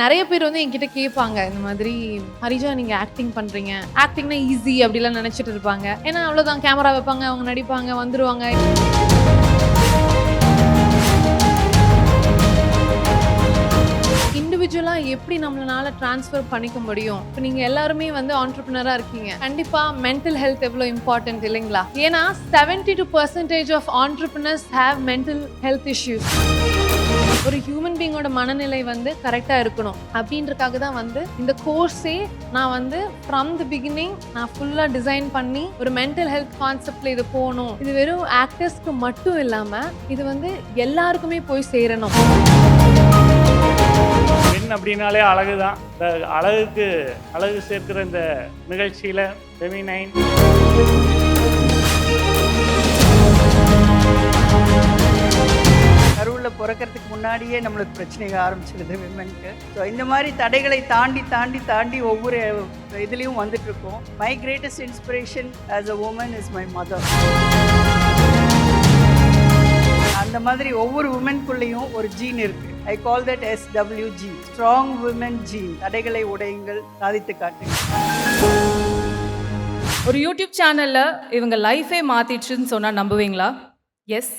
நெறைய பேர் வந்து என்கிட்ட கேட்பாங்க. இந்த மாதிரி "ஹரிஜா நீங்க ஆக்டிங் பண்றீங்க. ஆக்டிங்னா ஈஸி" அப்படிலாம் நெனச்சிட்டு இருப்பாங்க. ஏன்னா அவ்வளோதான் கேமரா வைப்பாங்க, அவங்க நடிப்பாங்க, வந்துருவாங்க. இண்டிவிஜுவலா எப்படி நம்மளால ட்ரான்ஸ்ஃபர் பண்ணிக்க முடியும்? இப்ப நீங்க எல்லாருமே வந்து ஆன்டர்பிரினரா இருக்கீங்க. கண்டிப்பா மென்டல் ஹெல்த் எவ்வளோ இம்பார்ட்டன்ட் இல்லைங்களா? ஏன்னா 72% of entrepreneurs have mental health issues. ஒரு ஹியூமன் பீயிங்கோட மனநிலை வந்து கரெக்டா இருக்கணும் அப்படின்றதுக்காக தான் வந்து இந்த கோர்ஸே நான் வந்து ஃப்ரம் தி பிகினிங் நான் ஃபுல்லா டிசைன் பண்ணி ஒரு மென்டல் ஹெல்த் கான்செப்ட்ல இது போகணும். இது வெறும் ஆக்டர்ஸ்க்கு மட்டும் இல்லாம இது வந்து எல்லாருக்குமே போய் சேரணும். பெண் அப்படின்னாலே அழகு தான். இந்த அழகுக்கு அழகு சேர்க்கிற இந்த நிகழ்ச்சியில் ஃபெமினைன் கருவில் பிறக்கிறதுக்கு முன்னாடியே நம்மளுக்கு பிரச்சனைகள் ஆரம்பிச்சிடுது விமனுக்கு. ஸோ இந்த மாதிரி தடைகளை தாண்டி தாண்டி தாண்டி ஒவ்வொரு இதுலேயும் வந்துட்டு இருக்கோம். My greatest inspiration as a woman is my mother. அந்த மாதிரி ஒவ்வொரு உமனுக்குள்ளேயும் ஒரு ஜீன் இருக்கு. I call that SWG, strong women gene. தடைகளை உடையுங்கள், சாதித்து காட்டுங்கள். ஒரு யூடியூப் சேனல்ல இவங்க லைஃபே மாத்திடுச்சுன்னு சொன்னா நம்புவீங்களா? எஸ்,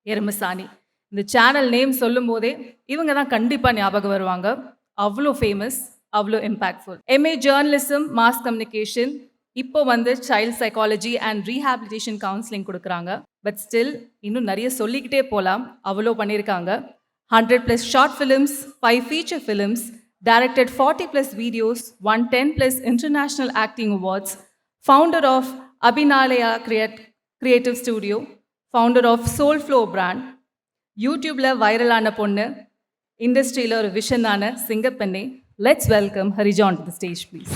எருமசாணி. இந்த சேனல் நேம் சொல்லும் போதே இவங்க தான் கண்டிப்பா ஞாபகம் வருவாங்க. அவ்வளோ ஃபேமஸ், அவ்வளோ impactful. MA journalism, mass communication, இப்போ வந்து child psychology and rehabilitation counselling கொடுக்குறாங்க. பட் ஸ்டில் இன்னும் நிறைய சொல்லிக்கிட்டே போகலாம். அவ்வளோ பண்ணியிருக்காங்க. 100+ short films, 5 feature films, directed 40+ videos, won 10+ international acting awards, founder of Abhinalaya Creative Studio, founder of Soulflow brand, யூடியூப்ல வைரலான பொண்ணு, இண்டஸ்ட்ரியில் ஒரு விஷனான சிங்கப்பெண்ணே. Let's welcome Harija on to the stage please.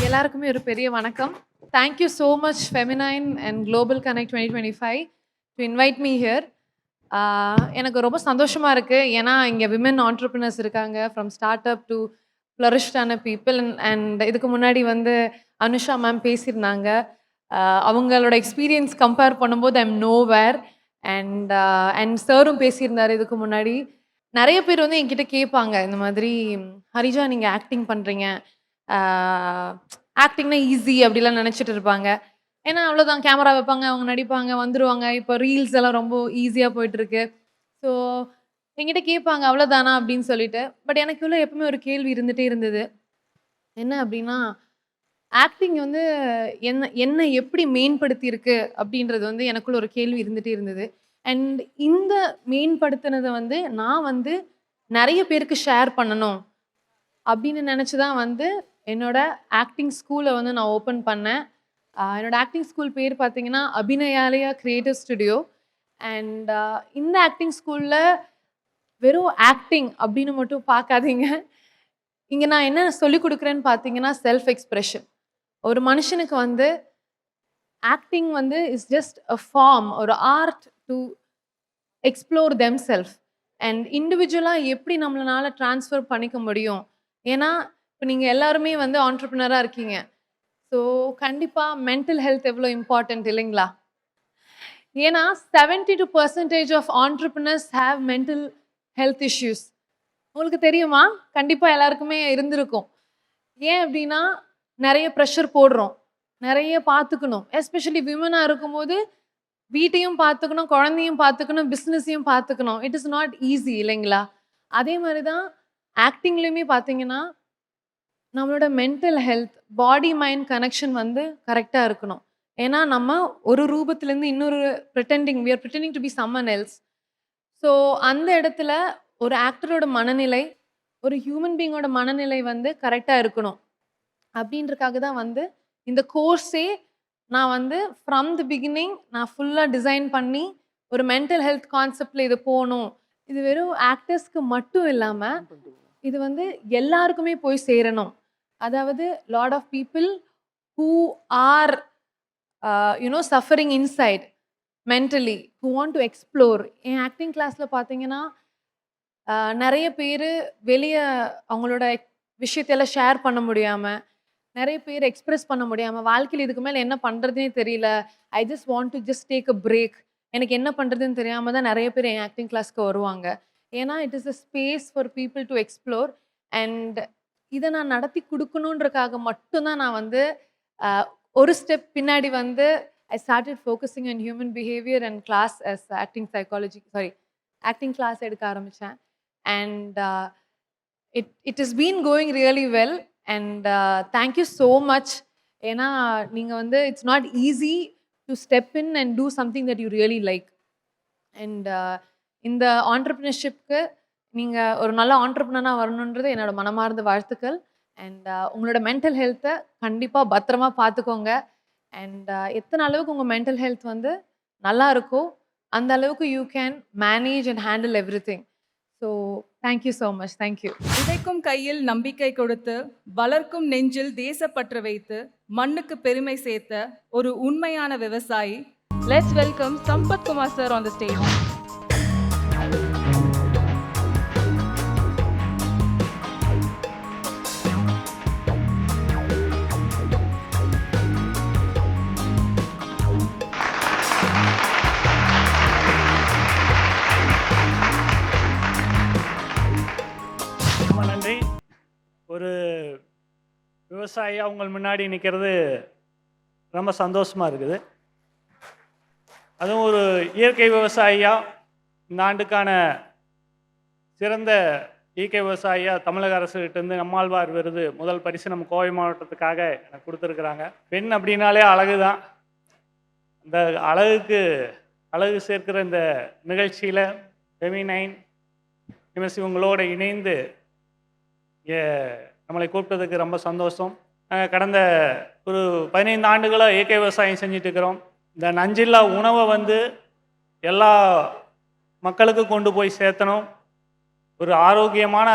எல்லாருக்குமே ஒரு பெரிய வணக்கம். Thank you so much feminine and global connect 2025 to invite me here. எனக்கு ரொம்ப சந்தோஷமாக இருக்குது. ஏன்னா இங்கே விமன் ஆண்டர்பிரினர்ஸ் இருக்காங்க, ஃப்ரம் ஸ்டார்ட் அப் டு ஃப்ளரிஷ்டான பீப்புள். அண்ட் இதுக்கு முன்னாடி வந்து அனுஷா மேம் பேசியிருந்தாங்க. அவங்களோட எக்ஸ்பீரியன்ஸ் கம்பேர் பண்ணும்போது ஐம் நோவேர். அண்ட் சாரும் பேசியிருந்தார் இதுக்கு முன்னாடி. நிறைய பேர் வந்து என்கிட்ட கேட்பாங்க, இந்த மாதிரி ஹரிஜா நீங்கள் ஆக்டிங் பண்ணுறீங்க, ஆக்டிங்னா ஈஸி அப்படிலாம் நினச்சிட்டு இருப்பாங்க. ஏன்னா அவ்வளோதான் கேமரா வைப்பாங்க, அவங்க நடிப்பாங்க, வந்துருவாங்க. இப்போ ரீல்ஸ் எல்லாம் ரொம்ப ஈஸியாக போயிட்டுருக்கு. ஸோ என்கிட்ட கேட்பாங்க அவ்வளோதானா அப்படின்னு சொல்லிட்டு. பட் எனக்குள்ள எப்பவுமே ஒரு கேள்வி இருந்துகிட்டே இருந்தது. என்ன அப்படின்னா, ஆக்டிங் வந்து என்ன என்ன எப்படி மேம்படுத்தியிருக்கு அப்படின்றது வந்து எனக்குள்ள ஒரு கேள்வி இருந்துகிட்டே இருந்தது. அண்ட் இந்த மேம்படுத்தினதை வந்து நான் வந்து நிறைய பேருக்கு ஷேர் பண்ணணும் அப்படின்னு நினச்சி தான் வந்து என்னோட ஆக்டிங் ஸ்கூலை வந்து நான் ஓப்பன் பண்ணேன். என்னோட ஆக்டிங் ஸ்கூல் பேர் பார்த்தீங்கன்னா அபிநயாலயா கிரியேட்டிவ் ஸ்டுடியோ. அண்ட் இந்த ஆக்டிங் ஸ்கூலில் வெறும் ஆக்டிங் அப்படின்னு மட்டும் பார்க்காதீங்க. இங்கே நான் என்ன சொல்லிக் கொடுக்குறேன்னு பார்த்தீங்கன்னா செல்ஃப் எக்ஸ்பிரஷன். ஒரு மனுஷனுக்கு வந்து ஆக்டிங் வந்து இஸ் ஜஸ்ட் அ ஃபார்ம், ஒரு art to explore them self. And இண்டிவிஜுவலாக எப்படி நம்மளால ட்ரான்ஸ்ஃபர் பண்ணிக்க முடியும். ஏன்னா இப்போ நீங்கள் எல்லாருமே வந்து ஆண்டர்பிரினராக இருக்கீங்க. ஸோ கண்டிப்பாக மென்டல் ஹெல்த் எவ்வளோ இம்பார்ட்டன்ட் இல்லைங்களா? ஏன்னா 72% of entrepreneurs have mental health issues. உங்களுக்கு தெரியுமா? கண்டிப்பாக எல்லாருக்குமே இருந்திருக்கும். ஏன் அப்படின்னா நிறைய ப்ரெஷர் போடுறோம், நிறைய பார்த்துக்கணும். எஸ்பெஷலி விமனாக இருக்கும்போது வீட்டையும் பார்த்துக்கணும், குழந்தையும் பார்த்துக்கணும், பிஸ்னஸையும் பார்த்துக்கணும். இட் இஸ் நாட் ஈஸி இல்லைங்களா? அதே மாதிரி தான் ஆக்டிங்லேயுமே பார்த்தீங்கன்னா நம்மளோட mental health, body mind connection வந்து கரெக்டாக இருக்கணும். ஏன்னா நம்ம ஒரு ரூபத்துலேருந்து இன்னொரு we are pretending to be someone. So அந்த இடத்துல ஒரு ஆக்டரோட மனநிலை, ஒரு ஹியூமன் பீயிங்கோட மனநிலை வந்து கரெக்டாக இருக்கணும். அப்படின்றக்காக தான் வந்து இந்த கோர்ஸே நான் வந்து ஃப்ரம் தி பிகினிங் நான் ஃபுல்லாக டிசைன் பண்ணி ஒரு மென்டல் ஹெல்த் கான்செப்டில் இது போகணும். இது வெறும் ஆக்டர்ஸ்க்கு மட்டும் இல்லாமல் இது வந்து எல்லாருக்குமே போய் சேரணும். அதாவது lot of people who are suffering inside mentally, who want to explore. என் ஆக்டிங் கிளாஸில் பார்த்தீங்கன்னா நிறைய பேர் வெளியே அவங்களோட விஷயத்தையெல்லாம் ஷேர் பண்ண முடியாமல், நிறைய பேர் எக்ஸ்பிரஸ் பண்ண முடியாமல் வாழ்க்கையில் இதுக்கு மேலே என்ன பண்ணுறதுனே தெரியல, I just want to just take a break, எனக்கு என்ன பண்ணுறதுன்னு தெரியாமல் தான் நிறைய பேர் என் ஆக்டிங் கிளாஸ்க்கு வருவாங்க. ஏன்னா it is a space for people to explore. And இதை நான் நடத்தி கொடுக்கணுன்றக்காக மட்டும்தான் நான் வந்து ஒரு ஸ்டெப் பின்னாடி வந்து I started focusing on human behaviour and class as acting class எடுக்க ஆரம்பித்தேன். And it is been going really well. And thank you so much. ஏன்னா நீங்கள் வந்து it's not easy to step in and do something that you really like. And இந்த ஆண்டர்ப்ரினர்ஷிப்க்கு நீங்கள் ஒரு நல்ல ஆண்டர்ப்ரினராக வரணுன்றது என்னோட மனமார்ந்த வாழ்த்துக்கள். அண்ட் உங்களோட மென்டல் ஹெல்த்தை கண்டிப்பாக பத்திரமா பார்த்துக்கோங்க. அண்ட் எத்தனை அளவுக்கு உங்கள் மென்டல் ஹெல்த் வந்து நல்லா இருக்கோ அந்த அளவுக்கு you can manage and handle every thing. So thank you so much. Thank you. விதைக்கும் கையில் நம்பிக்கை கொடுத்து, வளர்க்கும் நெஞ்சில் தேசப்பற்று வைத்து, மண்ணுக்கு பெருமை சேர்த்த ஒரு உண்மையான விவசாயி. Let's welcome Sampath Kumar sir on the stage. ரொம்ப நன்றி. ஒரு விவசாயியாக உங்கள் முன்னாடி நிற்கிறது ரொம்ப சந்தோஷமாக இருக்குது. அதுவும் ஒரு இயற்கை விவசாயியாக இந்த ஆண்டுக்கான சிறந்த இயற்கை விவசாயியாக தமிழக அரசுகிட்டேருந்து நம்மாழ்வார் விருது முதல் பரிசு நம்ம கோவை மாவட்டத்துக்காக எனக்கு கொடுத்துருக்குறாங்க. பெண் அப்படின்னாலே அழகு தான். இந்த அழகு சேர்க்கிற இந்த நிகழ்ச்சியில் ஃபெமினைன் எம்எஸ்சி உங்களோட இணைந்து நம்மளை கூப்பிட்டதுக்கு ரொம்ப சந்தோஷம். நாங்கள் கடந்த ஒரு 15 ஆண்டுகளாக இயற்கை விவசாயம் செஞ்சுட்டு இருக்கிறோம். இந்த நஞ்சில்லா உணவை வந்து எல்லா மக்களுக்கும் கொண்டு போய் சேர்த்தணும், ஒரு ஆரோக்கியமான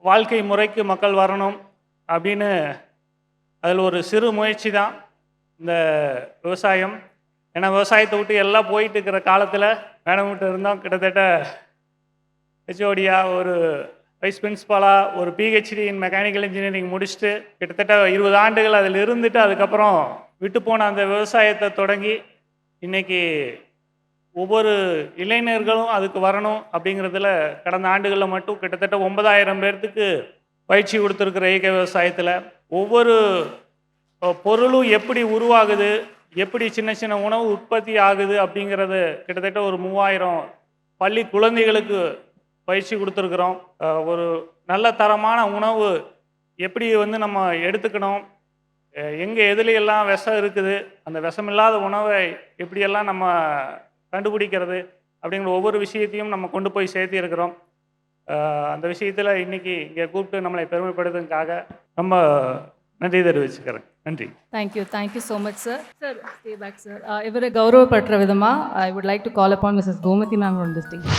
வாழ்க்கை முறைக்கு மக்கள் வரணும் அப்படின்னு அதில் ஒரு சிறு முயற்சி தான் இந்த விவசாயம். ஏன்னா விவசாயத்தை விட்டு எல்லாம் போயிட்டு இருக்கிற காலத்தில் மேடம் விட்டு இருந்தோம். கிட்டத்தட்ட ஹெச்ஓடியா, ஒரு வைஸ் பிரின்ஸ்பாலாக, ஒரு பிஹெச்டி இன் மெக்கானிக்கல் இன்ஜினியரிங் முடிச்சுட்டு கிட்டத்தட்ட 20 ஆண்டுகள் அதில் இருந்துட்டு அதுக்கப்புறம் விட்டு போன அந்த விவசாயத்தை தொடங்கி இன்றைக்கி ஒவ்வொரு இளைஞர்களும் அதுக்கு வரணும் அப்படிங்கிறதுல கடந்த ஆண்டுகளில் மட்டும் கிட்டத்தட்ட 9000 பேர்த்துக்கு பயிற்சி கொடுத்துருக்குற இயற்கை விவசாயத்தில் ஒவ்வொரு பொருளும் எப்படி உருவாகுது, எப்படி சின்ன சின்ன உணவு உற்பத்தி ஆகுது அப்படிங்கிறது கிட்டத்தட்ட ஒரு 3000 பள்ளி குழந்தைகளுக்கு பயிற்சி கொடுத்துருக்குறோம். ஒரு நல்ல தரமான உணவு எப்படி வந்து நம்ம எடுத்துக்கணும், எங்கே எதுலையெல்லாம் விஷம் இருக்குது, அந்த விஷமில்லாத உணவை எப்படியெல்லாம் நம்ம கண்டுபிடிக்கிறது அப்படிங்கிற ஒவ்வொரு விஷயத்தையும் நம்ம கொண்டு போய் சேர்த்திருக்கிறோம். அந்த விஷயத்தில் இன்றைக்கி இங்கே கூப்பிட்டு நம்மளை பெருமைப்படுத்துறதுக்காக ரொம்ப நன்றி தெரிவிச்சுக்கிறேன். நன்றி. Thank you so much sir. Sir stay back sir. இவரை கௌரவப்படுற விதமாக I would like to call upon Mrs Gomathi ma'am on the stage.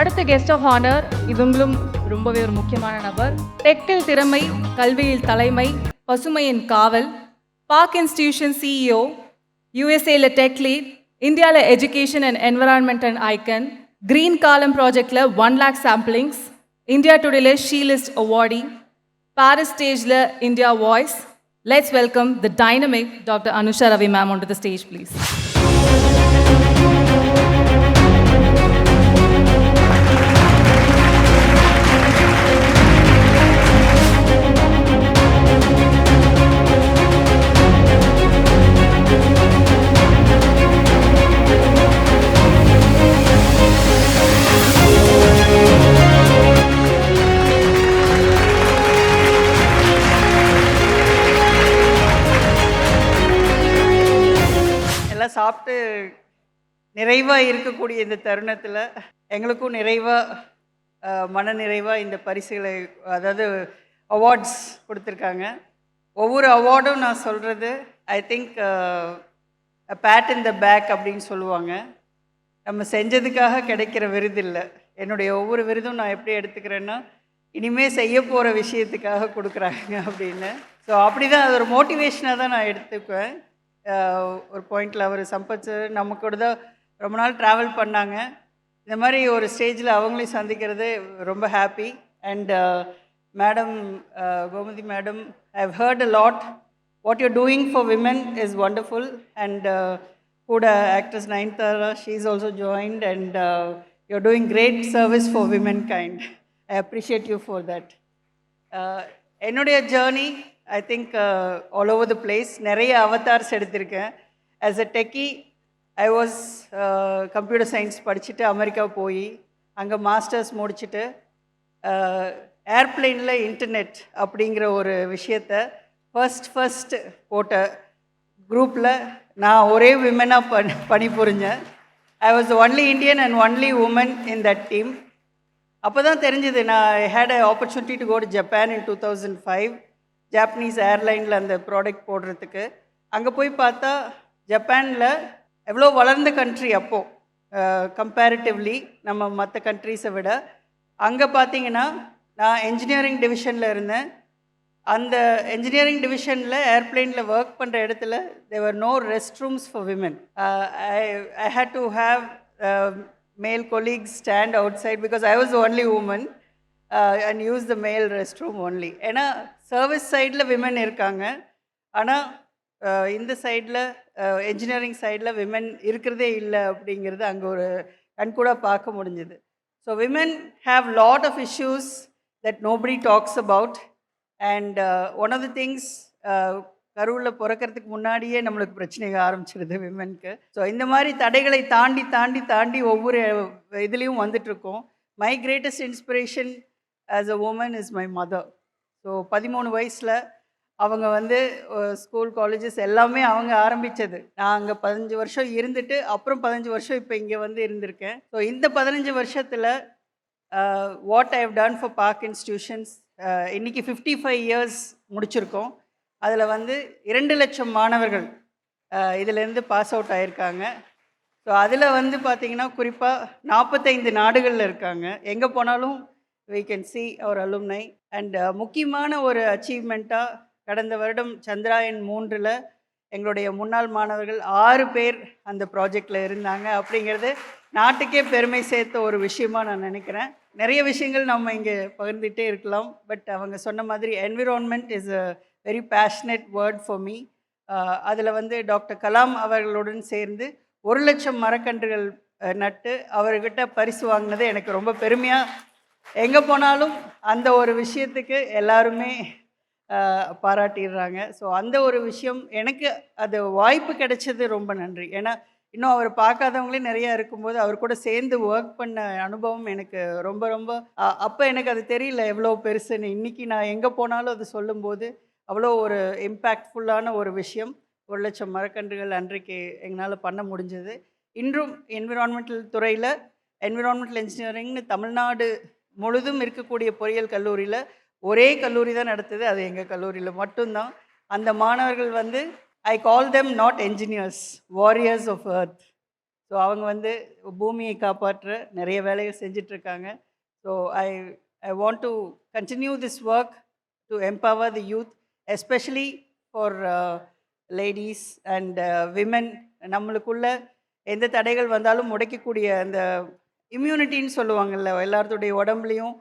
அடுத்த கெஸ்ட் ஆஃப் ஹானர், இவங்களும் ரொம்பவே ஒரு முக்கியமான நபர். டெக்கில் திறமை, கல்வியில் தலைமை, பசுமையின் காவல், பார்க் இன்ஸ்டிடியூஷன் சிஇஓ, யூஎஸ்ஏல டெக் லீட், இந்தியாவில் education and environment and icon, green Kalam ப்ராஜெக்டில் 1 lakh சாம்பிளிங்ஸ், இந்தியா டுடேல ஷீலிஸ்ட் அவார்டி, பாரிஸ் ஸ்டேஜில் India voice. Let's welcome the dynamic doctor Anusha Ravi ma'am on to the stage please. சாப்பிட்டு நிறைவாக இருக்கக்கூடிய இந்த தருணத்தில் எங்களுக்கும் மன நிறைவாக இந்த பரிசுகளை, அதாவது அவார்ட்ஸ் கொடுத்துருக்காங்க. ஒவ்வொரு அவார்டும் நான் சொல்கிறது, I think pat in the back அப்படின்னு சொல்லுவாங்க. நம்ம செஞ்சதுக்காக கிடைக்கிற விருது இல்லை. என்னுடைய ஒவ்வொரு விருதும் நான் எப்படி எடுத்துக்கிறேன்னா, இனிமேல் செய்ய போகிற விஷயத்துக்காக கொடுக்குறாங்க அப்படின்னு. ஸோ அப்படி தான் அது ஒரு மோட்டிவேஷனாக தான் நான் எடுத்துக்குவேன். ஒரு பாயிண்டில் அவர் சம்பத் சார் நம்ம கூட தான் ரொம்ப நாள் ட்ராவல் பண்ணாங்க. இந்த மாதிரி ஒரு ஸ்டேஜில் அவங்களையும் சந்திக்கிறது ரொம்ப happy. And madam, Gomathi madam, I have heard a lot. What you're doing for women is wonderful, and Kuda actress Nayanthara, she's also joined, and you're doing great service for womankind. I appreciate you for that. என்னுடைய journey I think all over the place. நிறைய avatars எடுத்திருக்கேன். As a techie I was computer science படிச்சுட்டு America போய் அங்கே masters முடிச்சுட்டு ஏர்பிளேனில் internet அப்படிங்கிற ஒரு விஷயத்தை ஃபர்ஸ்ட் போட்ட குரூப்பில் நான் ஒரே விமனாக பணிபுரிஞ்சேன். I was only Indian and only woman in that team. அப்போ தான் தெரிஞ்சது, நான் I had a opportunity to go to Japan in 2005, Japanese ஏர்லைனில் அந்த ப்ராடக்ட் போடுறதுக்கு. அங்கே போய் பார்த்தா ஜப்பானில் எவ்வளோ வளர்ந்த கண்ட்ரி அப்போது கம்பேரிட்டிவ்லி நம்ம மற்ற கண்ட்ரீஸை விட. அங்கே பார்த்தீங்கன்னா நான் என்ஜினியரிங் டிவிஷனில் இருந்தேன். அந்த என்ஜினியரிங் டிவிஷனில் ஏர்பிளேனில் ஒர்க் பண்ணுற இடத்துல தேர் no rest rooms for women. I had to have மேல் colleagues stand out side because I was only woman and use the மேல் ரெஸ்ட் ரூம் ஒன்லி. ஏன்னா சர்வீஸ் சைடில் விமன் இருக்காங்க, ஆனால் இந்த சைடில் என்ஜினியரிங் சைடில் விமன் இருக்கிறதே இல்லை அப்படிங்கிறது அங்கே ஒரு கண்கூடாக பார்க்க முடிஞ்சுது. So women have lot of issues that nobody talks about. And one of the things, கருவில் பிறக்கிறதுக்கு முன்னாடியே நம்மளுக்கு பிரச்சனைகள் ஆரம்பிச்சிருது விமனுக்கு. ஸோ இந்த மாதிரி தடைகளை தாண்டி தாண்டி தாண்டி ஒவ்வொரு இதுலேயும் வந்துட்ருக்கோம். My greatest inspiration as a woman is my mother. So 13 வயசில் அவங்க வந்து ஸ்கூல் காலேஜஸ் எல்லாமே அவங்க ஆரம்பித்தது. நான் அங்கே 15 வருஷம் இருந்துட்டு அப்புறம் 15 வருஷம் இப்போ இங்கே வந்து இருந்திருக்கேன். ஸோ இந்த 15 வருஷத்தில் what I have done for Park institutions, இன்றைக்கி 55 இயர்ஸ் முடிச்சிருக்கோம். அதில் வந்து 2 லட்சம் மாணவர்கள் இதிலேருந்து பாஸ் அவுட் ஆகியிருக்காங்க. ஸோ அதில் வந்து பார்த்திங்கன்னா குறிப்பாக 45 நாடுகளில் இருக்காங்க. எங்கே போனாலும் we can see our alumni. And முக்கியமான ஒரு அச்சீவ்மெண்ட்டாக கடந்த வருடம் சந்திராயன் 3ல் எங்களுடைய முன்னாள் மாணவர்கள் 6 பேர் அந்த ப்ராஜெக்டில் இருந்தாங்க. அப்படிங்கிறது நாட்டுக்கே பெருமை சேர்த்த ஒரு விஷயமாக நான் நினைக்கிறேன். நிறைய விஷயங்கள் நம்ம இங்கே பகிர்ந்துகிட்டே இருக்கலாம். பட் அவங்க சொன்ன மாதிரி environment is a very passionate word for me. அதில் வந்து டாக்டர் கலாம் அவர்களுடன் சேர்ந்து 1 லட்சம் மரக்கன்றுகள் நட்டு அவர்கிட்ட பரிசு வாங்கினது எனக்கு ரொம்ப பெருமையாக. எங்கே போனாலும் அந்த ஒரு விஷயத்துக்கு எல்லாருமே பாராட்டிடுறாங்க. ஸோ அந்த ஒரு விஷயம் எனக்கு அது வாய்ப்பு கிடைச்சது ரொம்ப நன்றி. ஏன்னா இன்னும் அவர் பார்க்காதவங்களே நிறையா இருக்கும்போது அவர் கூட சேர்ந்து ஒர்க் பண்ண அனுபவம் எனக்கு ரொம்ப ரொம்ப அப்போ எனக்கு அது தெரியல எவ்வளோ பெருசுன்னு. இன்றைக்கி நான் எங்கே போனாலும் அது சொல்லும்போது அவ்வளோ ஒரு இம்பேக்ட்ஃபுல்லான ஒரு விஷயம். 1 லட்சம் மரக்கன்றுகள் அன்றைக்கு எங்களால் பண்ண முடிஞ்சது. இன்றும் என்விரான்மெண்டல் துறையில் என்விரான்மெண்டல் இன்ஜினியரிங்னு தமிழ்நாடு முழுதும் இருக்கக்கூடிய பொறியியல் கல்லூரியில் ஒரே கல்லூரி தான் நடத்துது, அது எங்கள் கல்லூரியில் மட்டும்தான். அந்த மாணவர்கள் வந்து I call them not engineers, warriors of earth. So அவங்க வந்து பூமியை காப்பாற்ற நிறைய வேலைகள் செஞ்சிட்ருக்காங்க. So I want to continue this work to empower the youth, especially for ladies and women. நம்மளுக்குள்ள எந்த தடைகள் வந்தாலும் முடைக்கக்கூடிய அந்த இம்யூனிட்டின்னு சொல்லுவாங்கள்ல, எல்லாத்துடைய உடம்புலையும்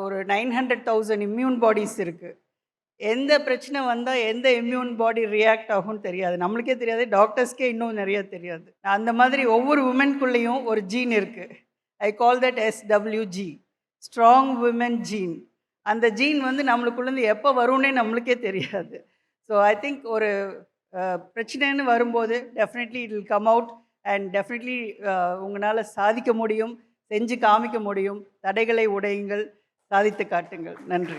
ஒரு 900,000 இம்யூன் பாடிஸ் இருக்குது. எந்த பிரச்சனை வந்தால் எந்த இம்யூன் பாடி ரியாக்ட் ஆகும்னு தெரியாது, நம்மளுக்கே தெரியாது, டாக்டர்ஸ்க்கே இன்னும் நிறையா தெரியாது. அந்த மாதிரி ஒவ்வொரு உமனுக்குள்ளேயும் ஒரு ஜீன் இருக்குது. I call that SWG, strong women gene. அந்த ஜீன் வந்து நம்மளுக்குள்ளேருந்து எப்போ வரும்னே நம்மளுக்கே தெரியாது. ஸோ ஐ திங்க் ஒரு பிரச்சனைன்னு வரும்போது definitely it will come out and definitely உங்களால் சாதிக்க முடியும், செஞ்சு காமிக்க முடியும். தடைகளை உடையுங்கள், சாதித்து காட்டுங்கள். நன்றி.